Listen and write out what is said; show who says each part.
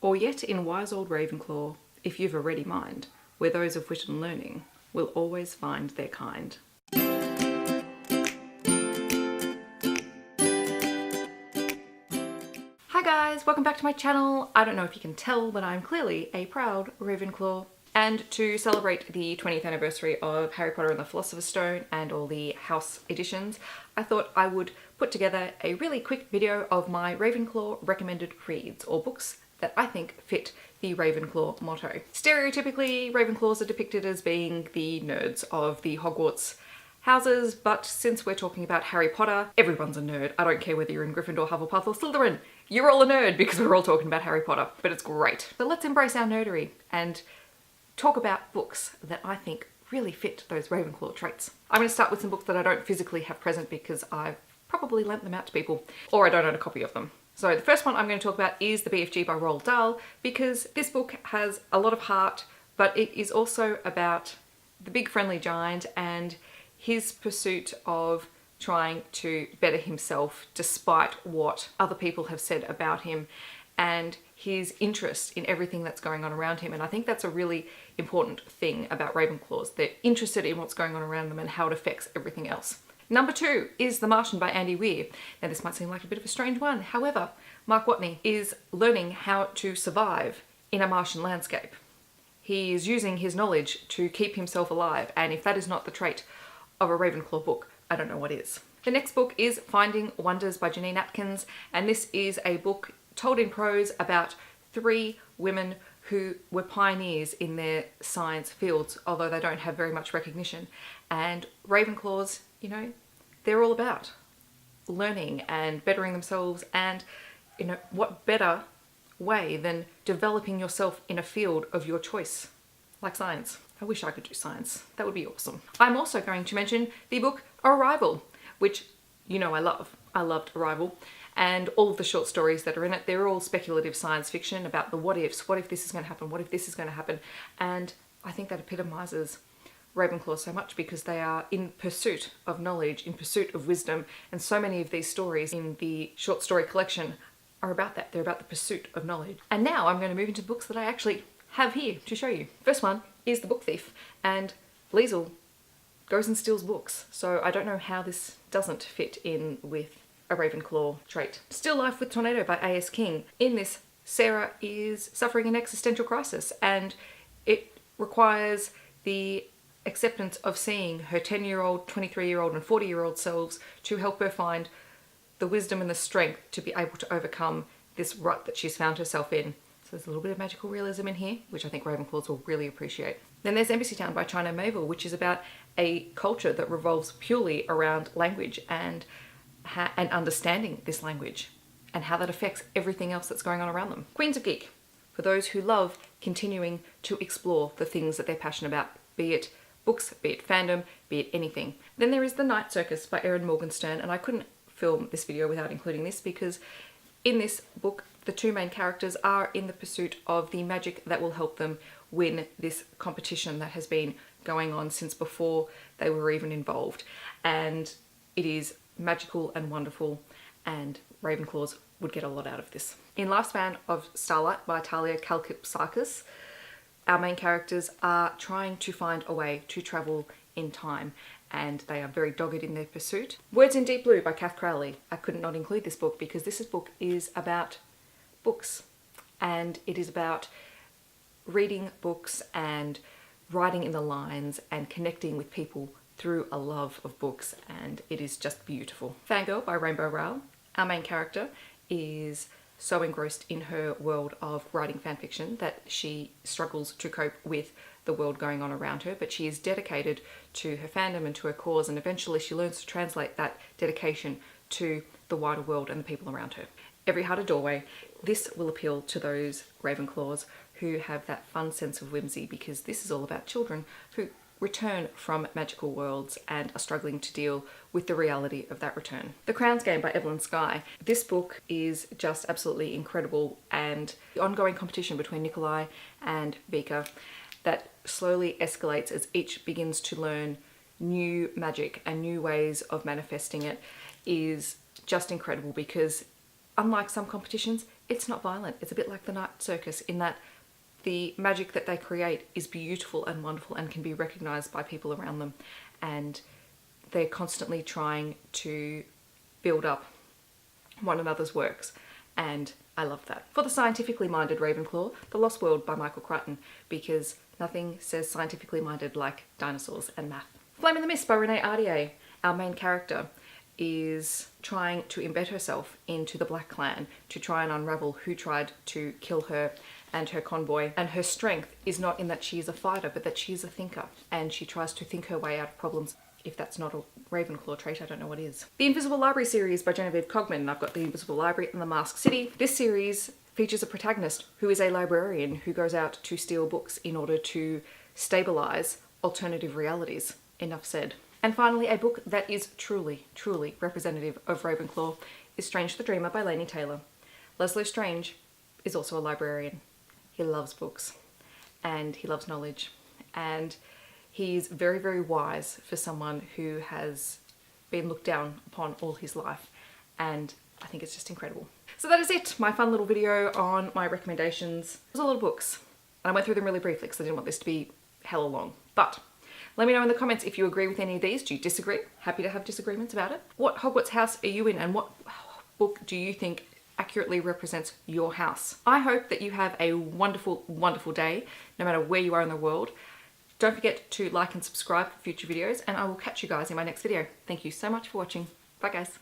Speaker 1: Or yet in wise old Ravenclaw, if you've a ready mind, where those of wit and learning will always find their kind. Hi guys, welcome back to my channel. I don't know if you can tell, but I'm clearly a proud Ravenclaw. And to celebrate the 20th anniversary of Harry Potter and the Philosopher's Stone and all the house editions, I thought I would put together a really quick video of my Ravenclaw recommended reads, or books that I think fit the Ravenclaw motto. Stereotypically, Ravenclaws are depicted as being the nerds of the Hogwarts houses, but since we're talking about Harry Potter, everyone's a nerd. I don't care whether you're in Gryffindor, Hufflepuff or Slytherin. You're all a nerd because we're all talking about Harry Potter, but it's great. So let's embrace our nerdery and talk about books that I think really fit those Ravenclaw traits. I'm going to start with some books that I don't physically have present because I've probably lent them out to people, or I don't own a copy of them. So the first one I'm going to talk about is The BFG by Roald Dahl, because this book has a lot of heart, but it is also about the big friendly giant and his pursuit of trying to better himself despite what other people have said about him, and his interest in everything that's going on around him. And I think that's a really important thing about Ravenclaws. They're interested in what's going on around them and how it affects everything else. Number 2 is The Martian by Andy Weir. Now this might seem like a bit of a strange one. However, Mark Watney is learning how to survive in a Martian landscape. He is using his knowledge to keep himself alive, and if that is not the trait of a Ravenclaw book, I don't know what is. The next book is Finding Wonders by Janine Atkins, and this is a book told in prose about 3 women who were pioneers in their science fields, although they don't have very much recognition. And Ravenclaws, you know, they're all about learning and bettering themselves, and you know, what better way than developing yourself in a field of your choice, like science. I wish I could do science. That would be awesome. I'm also going to mention the book Arrival, which you know I love. I loved Arrival. And all of the short stories that are in it, they're all speculative science fiction about the what ifs. What if this is going to happen? What if this is going to happen? And I think that epitomizes Ravenclaw so much, because they are in pursuit of knowledge, in pursuit of wisdom. And so many of these stories in the short story collection are about that. They're about the pursuit of knowledge. And now I'm going to move into books that I actually have here to show you. First one is The Book Thief, and Liesl goes and steals books. So I don't know how this doesn't fit in with a Ravenclaw trait. Still Life with Tornado by A.S. King. In this, Sarah is suffering an existential crisis, and it requires the acceptance of seeing her 10-year-old, 23-year-old and 40-year-old selves to help her find the wisdom and the strength to be able to overcome this rut that she's found herself in. So there's a little bit of magical realism in here, which I think Ravenclaws will really appreciate. Then there's Embassy Town by China Mabel, which is about a culture that revolves purely around language and understanding this language and how that affects everything else that's going on around them. Queens of Geek, for those who love continuing to explore the things that they're passionate about, be it books, be it fandom, be it anything. Then there is The Night Circus by Erin Morgenstern, and I couldn't film this video without including this, because in this book the 2 main characters are in the pursuit of the magic that will help them win this competition that has been going on since before they were even involved. And it is magical and wonderful, and Ravenclaws would get a lot out of this. In Lifespan of Starlight by Talia Kalkipsakis, our main characters are trying to find a way to travel in time, and they are very dogged in their pursuit. Words in Deep Blue by Kath Crowley. I could not include this book because this book is about books, and it is about reading books and writing in the lines and connecting with people through a love of books, and it is just beautiful. Fangirl by Rainbow Rowell. Our main character is so engrossed in her world of writing fanfiction that she struggles to cope with the world going on around her, but she is dedicated to her fandom and to her cause, and eventually she learns to translate that dedication to the wider world and the people around her. Every Heart a Doorway. This will appeal to those Ravenclaws who have that fun sense of whimsy, because this is all about children who return from magical worlds and are struggling to deal with the reality of that return. The Crown's Game by Evelyn Skye. This book is just absolutely incredible, and the ongoing competition between Nikolai and Vika that slowly escalates as each begins to learn new magic and new ways of manifesting it is just incredible, because unlike some competitions, it's not violent. It's a bit like the night circus in that the magic that they create is beautiful and wonderful and can be recognized by people around them, and they're constantly trying to build up one another's works, and I love that. For the scientifically minded Ravenclaw, The Lost World by Michael Crichton, because nothing says scientifically minded like dinosaurs and math. Flame in the Mist by Renee Ardier. Our main character is trying to embed herself into the Black Clan to try and unravel who tried to kill her and her convoy, and her strength is not in that she is a fighter, but that she is a thinker, and she tries to think her way out of problems. If that's not a Ravenclaw trait, I don't know what is. The Invisible Library series by Genevieve Cogman. I've got The Invisible Library and The Masked City. This series features a protagonist who is a librarian who goes out to steal books in order to stabilize alternative realities. Enough said. And finally, a book that is truly, truly representative of Ravenclaw is Strange the Dreamer by Laini Taylor. Leslie Strange is also a librarian. He loves books and he loves knowledge, and he's very, very wise for someone who has been looked down upon all his life, and I think it's just incredible. So that is it, my fun little video on my recommendations. There's a lot of books, and I went through them really briefly because I didn't want this to be hella long. But let me know in the comments if you agree with any of these. Do you disagree? Happy to have disagreements about it. What Hogwarts house are you in, and what book do you think accurately represents your house? I hope that you have a wonderful, wonderful day, no matter where you are in the world. Don't forget to like and subscribe for future videos, and I will catch you guys in my next video. Thank you so much for watching. Bye guys.